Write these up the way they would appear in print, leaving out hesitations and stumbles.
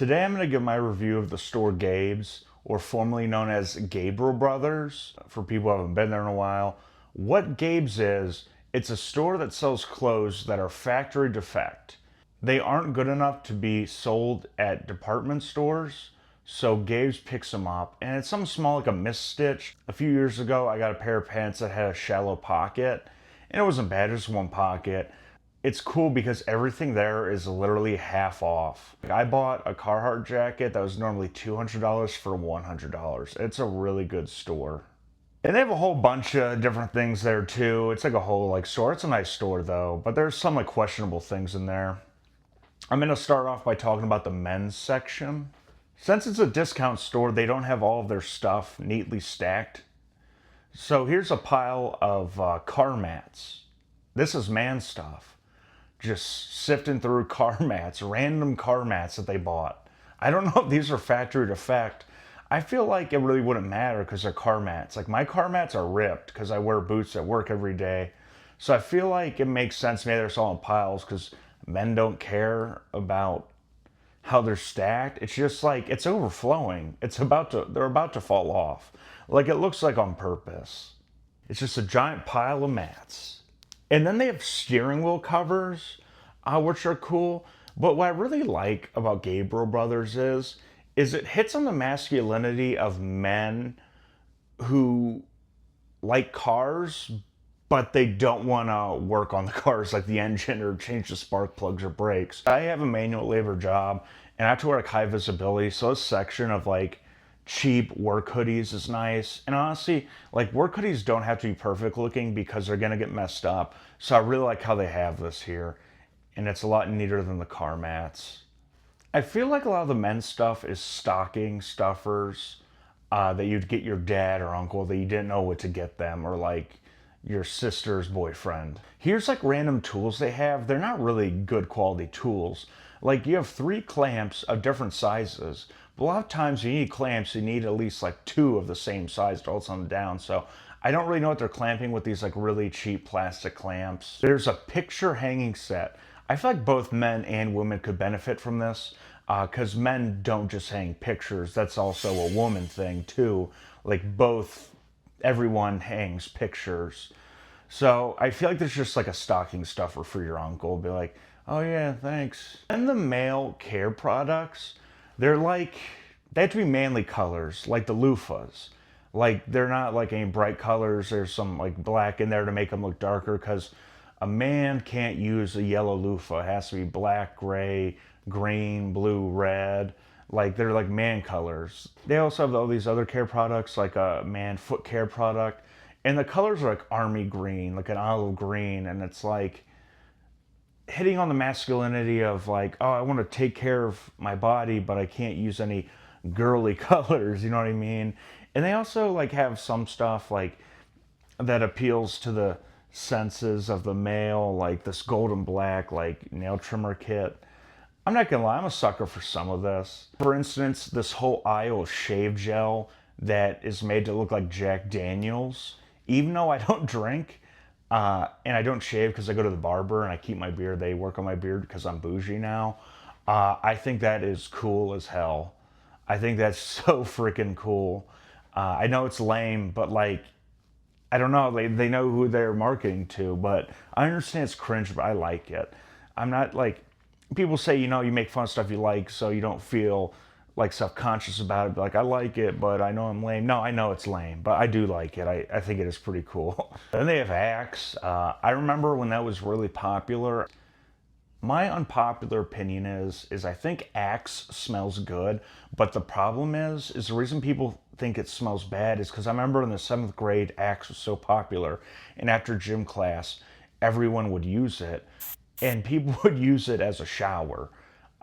Today I'm going to give my review of the store Gabe's, or formerly known as Gabriel Brothers, for people who haven't been there in a while. What Gabe's is, it's a store that sells clothes that are factory defect. They aren't good enough to be sold at department stores, so Gabe's picks them up, and it's something small like a misstitch. A few years ago, I got a pair of pants that had a shallow pocket, and it wasn't bad, just one pocket. It's cool because everything there is literally half off. I bought a Carhartt jacket that was normally $200 for $100. It's a really good store. And they have a whole bunch of different things there too. It's like a whole store. It's a nice store though, but there's some questionable things in there. I'm gonna start off by talking about the men's section. Since it's a discount store, they don't have all of their stuff neatly stacked. So here's a pile of car mats. This is man stuff. Just sifting through car mats, random car mats that they bought. I don't know if these are factory defect. I feel like it really wouldn't matter because they're car mats. Like my car mats are ripped because I wear boots at work every day. So I feel like it makes sense maybe they're selling piles because men don't care about how they're stacked. It's just like it's overflowing. They're about to fall off. Like it looks like on purpose. It's just a giant pile of mats. And then they have steering wheel covers, which are cool. But what I really like about Gabriel Brothers is it hits on the masculinity of men who like cars, but they don't want to work on the cars, like the engine or change the spark plugs or brakes. I have a manual labor job, and I have to wear high visibility, so this section of cheap work hoodies is nice. And honestly, work hoodies don't have to be perfect looking because they're gonna get messed up. So I really like how they have this here. And it's a lot neater than the car mats. I feel like a lot of the men's stuff is stocking stuffers that you'd get your dad or uncle that you didn't know what to get them, or your sister's boyfriend. Here's random tools they have. They're not really good quality tools. You have 3 clamps of different sizes. But a lot of times you need clamps, you need at least 2 of the same size to hold something down. So I don't really know what they're clamping with these really cheap plastic clamps. There's a picture hanging set. I feel like both men and women could benefit from this because men don't just hang pictures. That's also a woman thing too. Everyone hangs pictures. So I feel like there's just a stocking stuffer for your uncle. Be like, oh yeah, thanks. And the male care products, they're they have to be manly colors, like the loofahs. They're not any bright colors. There's some black in there to make them look darker because a man can't use a yellow loofah. It has to be black, gray, green, blue, red. They're man colors. They also have all these other care products, like a man foot care product. And the colors are army green, an olive green. And it's hitting on the masculinity of oh, I want to take care of my body, but I can't use any girly colors, you know what I mean? And they also have some stuff that appeals to the senses of the male, this golden black nail trimmer kit. I'm not gonna lie, I'm a sucker for some of this. For instance, this whole aisle of shave gel that is made to look like Jack Daniels. Even though I don't drink, and I don't shave because I go to the barber and I keep my beard. They work on my beard because I'm bougie now. I think that is cool as hell. I think that's so freaking cool. I know it's lame, but I don't know. They know who they're marketing to, but I understand it's cringe, but I like it. I'm not people say, you make fun of stuff you like so you don't feel self-conscious about it. I like it, but I know I'm lame. No, I know it's lame, but I do like it. I think it is pretty cool. Then they have Axe. I remember when that was really popular. My unpopular opinion is I think Axe smells good, but the problem is the reason people think it smells bad is because I remember in the 7th grade, Axe was so popular, and after gym class, everyone would use it, and people would use it as a shower.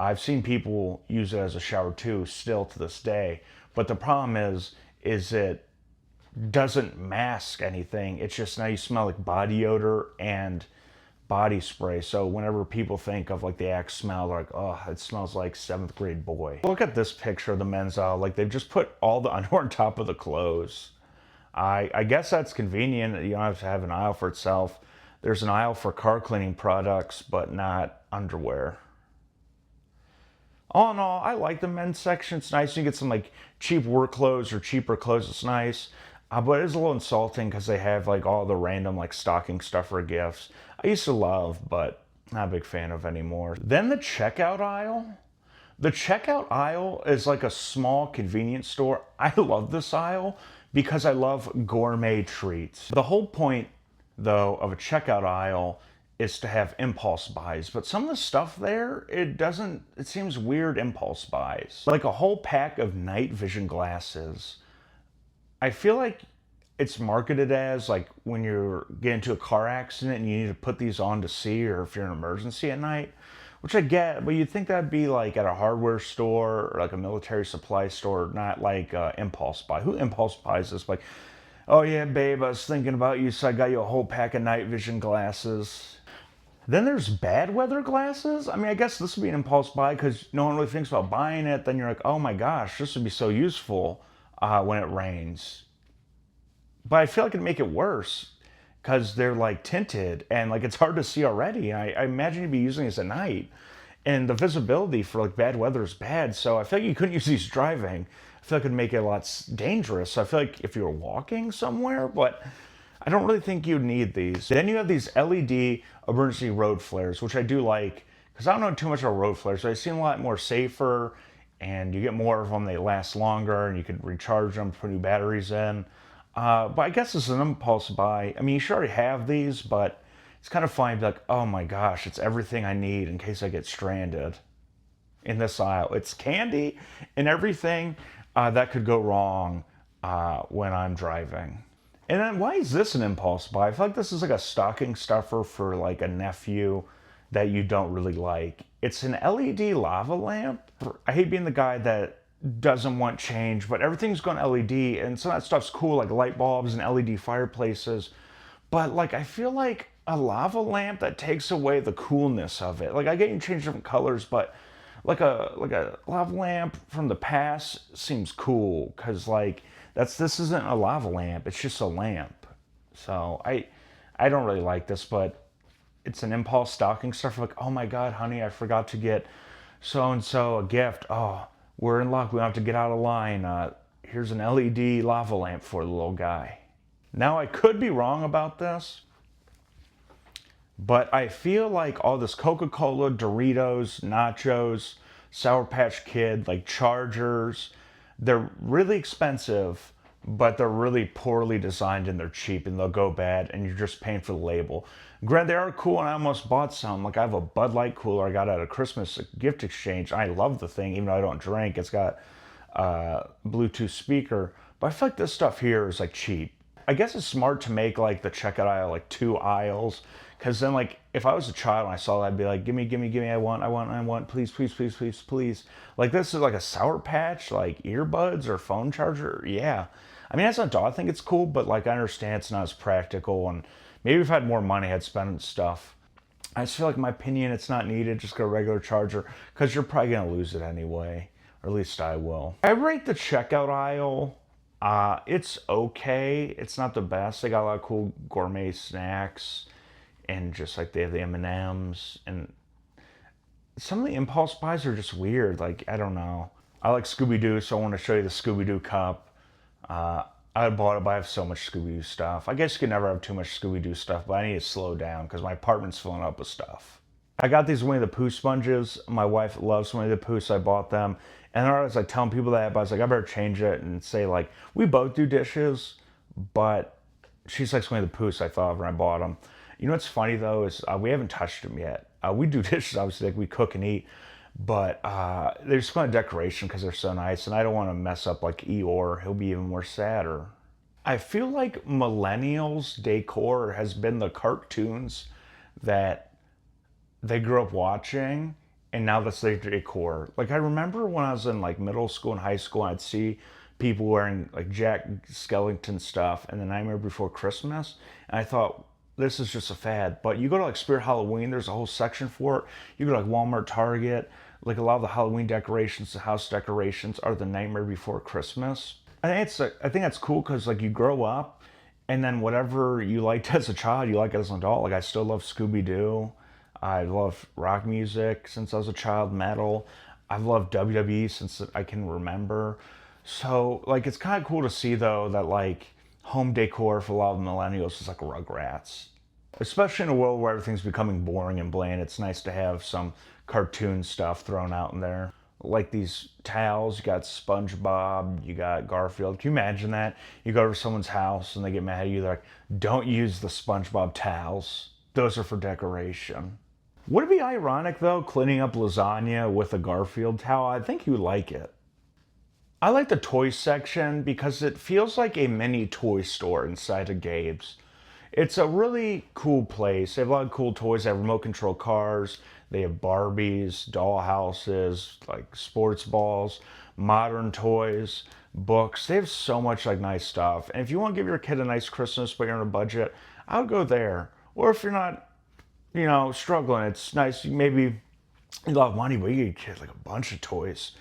I've seen people use it as a shower too, still to this day. But the problem is it doesn't mask anything. It's just now you smell like body odor and body spray. So whenever people think of the Axe smell, they're oh, it smells like 7th grade boy. Look at this picture of the men's aisle. They've just put all the underwear on top of the clothes. I guess that's convenient. You don't have to have an aisle for itself. There's an aisle for car cleaning products, but not underwear. All in all, I like the men's section. It's nice. You get some like cheap work clothes or cheaper clothes. It's nice. But it is a little insulting because they have like all the random like stocking stuffer gifts I used to love, but not a big fan of anymore. Then the checkout aisle. The checkout aisle is like a small convenience store. I love this aisle because I love gourmet treats. The whole point, though, of a checkout aisle is to have impulse buys. But some of the stuff there, it seems weird impulse buys. Like a whole pack of night vision glasses. I feel like it's marketed as like when you're getting into a car accident and you need to put these on to see, or if you're in an emergency at night, which I get, but you'd think that'd be like at a hardware store or like a military supply store, not like impulse buy. Who impulse buys this? Like, oh yeah, babe, I was thinking about you, so I got you a whole pack of night vision glasses. Then there's bad weather glasses. I mean, I guess this would be an impulse buy because no one really thinks about buying it. Then you're like, oh my gosh, this would be so useful when it rains. But I feel like it'd make it worse because they're like tinted and like it's hard to see already. I imagine you'd be using this at night, and the visibility for like bad weather is bad. So I feel like you couldn't use these driving. I feel like it'd make it a lot dangerous. So I feel like if you were walking somewhere, but I don't really think you'd need these. Then you have these LED emergency road flares, which I do like because I don't know too much about road flares. So they seem a lot more safer, and you get more of them. They last longer, and you can recharge them, put new batteries in. But I guess it's an impulse buy. I mean, you should already have these, but it's kind of funny to be like, oh my gosh, it's everything I need in case I get stranded in this aisle. It's candy and everything that could go wrong when I'm driving. And then why is this an impulse buy? I feel like this is like a stocking stuffer for like a nephew that you don't really like. It's an LED lava lamp. I hate being the guy that doesn't want change, but everything's gone LED, and some of that stuff's cool, like light bulbs and LED fireplaces. But like, I feel like a lava lamp that takes away the coolness of it. Like, I get you change different colors, but like a lava lamp from the past seems cool because like this isn't a lava lamp. It's just a lamp. So I don't really like this, but it's an impulse stocking stuff. Like, oh my god, honey, I forgot to get so and so a gift. Oh, we're in luck. We don't have to get out of line. Here's an LED lava lamp for the little guy. Now, I could be wrong about this, but I feel like all this Coca-Cola, Doritos, nachos, Sour Patch Kid, like Chargers, they're really expensive, but they're really poorly designed and they're cheap and they'll go bad and you're just paying for the label. Granted, they are cool and I almost bought some. Like I have a Bud Light cooler I got at a Christmas gift exchange. I love the thing, even though I don't drink. It's got a Bluetooth speaker, but I feel like this stuff here is like cheap. I guess it's smart to make like the checkout aisle like two aisles, because then like if I was a child and I saw that, I'd be like, gimme, gimme, gimme, I want, please, please, please, please, please. Like this is like a Sour Patch, like earbuds or phone charger. Yeah. I mean, that's not dull. I think it's cool, but like I understand it's not as practical, and maybe if I had more money, I'd spend on stuff. I just feel like, in my opinion, it's not needed. Just get a regular charger because you're probably gonna lose it anyway, or at least I will. I rate the checkout aisle. It's okay. It's not the best. They got a lot of cool gourmet snacks, and just like they have the M&Ms, and some of the impulse buys are just weird. Like I don't know. I like Scooby Doo, so I want to show you the Scooby Doo cup. I bought it, but I have so much Scooby Doo stuff. I guess you can never have too much Scooby Doo stuff, but I need to slow down because my apartment's filling up with stuff. I got these Winnie the Pooh sponges. My wife loves Winnie the Pooh, so I bought them. And I was like telling people that, but I was like, I better change it and say like, we both do dishes, but she likes Winnie the Pooh, so I thought of her and I bought them. You know what's funny though is we haven't touched them yet. We do dishes, obviously, like we cook and eat, but they're just kind of decoration because they're so nice, and I don't want to mess up like Eeyore. He'll be even more sadder. I feel like millennials' decor has been the cartoons that they grew up watching, and now that's their decor. Like I remember when I was in like middle school and high school, I'd see people wearing like Jack Skellington stuff and The Nightmare Before Christmas, and I thought, this is just a fad. But you go to like Spirit Halloween, there's a whole section for it. You go to like Walmart, Target, like a lot of the Halloween decorations, the house decorations are The Nightmare Before Christmas. I think that's cool because like you grow up, and then whatever you liked as a child, you like it as an adult. Like I still love Scooby Doo. I love rock music since I was a child, metal. I've loved WWE since I can remember. So, like, it's kind of cool to see, though, that, like, home decor for a lot of millennials is like Rugrats. Especially in a world where everything's becoming boring and bland, it's nice to have some cartoon stuff thrown out in there. Like these towels, you got SpongeBob, you got Garfield. Can you imagine that? You go to someone's house and they get mad at you. They're like, don't use the SpongeBob towels. Those are for decoration. Would it be ironic, though, cleaning up lasagna with a Garfield towel? I think you would like it. I like the toy section because it feels like a mini toy store inside of Gabe's. It's a really cool place. They have a lot of cool toys. They have remote control cars. They have Barbies, doll houses, like sports balls, modern toys, books. They have so much like nice stuff. And if you want to give your kid a nice Christmas but you're on a budget, I would go there. Or if you're not, struggling, it's nice. Maybe you have money, but you get your kid like a bunch of toys.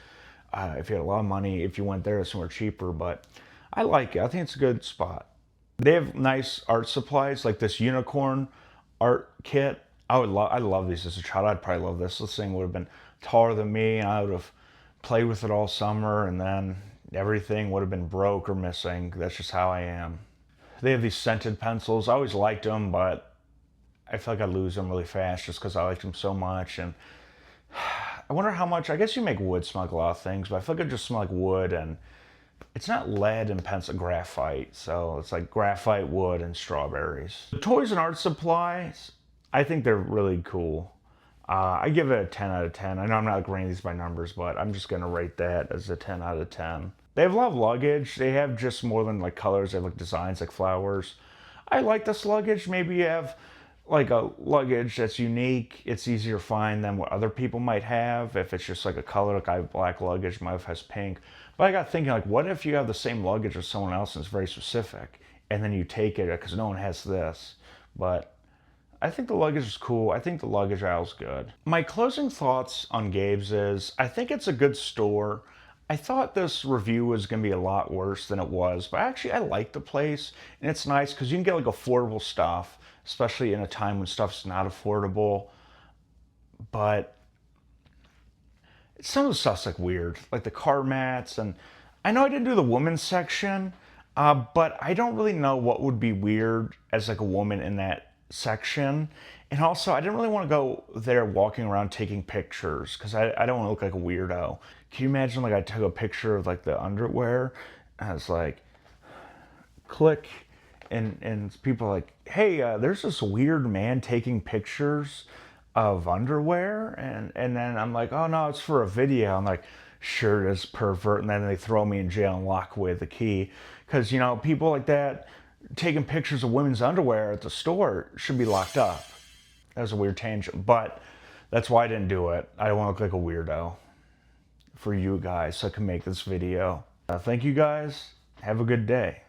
If you had a lot of money, if you went there, it's somewhere cheaper. But I like it. I think it's a good spot. They have nice art supplies, like this unicorn art kit. I love these as a child. I'd probably love this. This thing would have been taller than me, and I would have played with it all summer, and then everything would have been broke or missing. That's just how I am. They have these scented pencils. I always liked them, but I feel like I lose them really fast just because I liked them so much. And I wonder how much. I guess you make wood smell like a lot of things, but I feel like it just smell like wood, and it's not lead and pencil, graphite. So it's like graphite, wood, and strawberries. The toys and art supplies, I think they're really cool. I give it a 10 out of 10. I know I'm not rating these by numbers, but I'm just going to rate that as a 10 out of 10. They have a lot of luggage. They have just more than like colors. They have like designs like flowers. I like this luggage. Maybe you have like a luggage that's unique. It's easier to find than what other people might have. If it's just like a color, like I have black luggage, my wife has pink. But I got thinking, like, what if you have the same luggage as someone else and it's very specific, and then you take it because no one has this? But I think the luggage is cool. I think the luggage aisle's good. My closing thoughts on Gabe's is I think it's a good store. I thought this review was going to be a lot worse than it was, but actually I like the place, and it's nice because you can get like affordable stuff, especially in a time when stuff's not affordable. But some of the stuff's like weird, like the car mats, and I know I didn't do the women's section, but I don't really know what would be weird as like a woman in that section. And also, I didn't really want to go there walking around taking pictures because I don't want to look like a weirdo. Can you imagine like I took a picture of like the underwear and it's like click and people are like, hey, there's this weird man taking pictures of underwear, and then I'm like, oh no, it's for a video. I'm like, sure, it is, pervert. And then they throw me in jail and lock away the key because people like that taking pictures of women's underwear at the store should be locked up. That was a weird tangent, but that's why I didn't do it. I don't want to look like a weirdo for you guys so I can make this video. Thank you guys. Have a good day.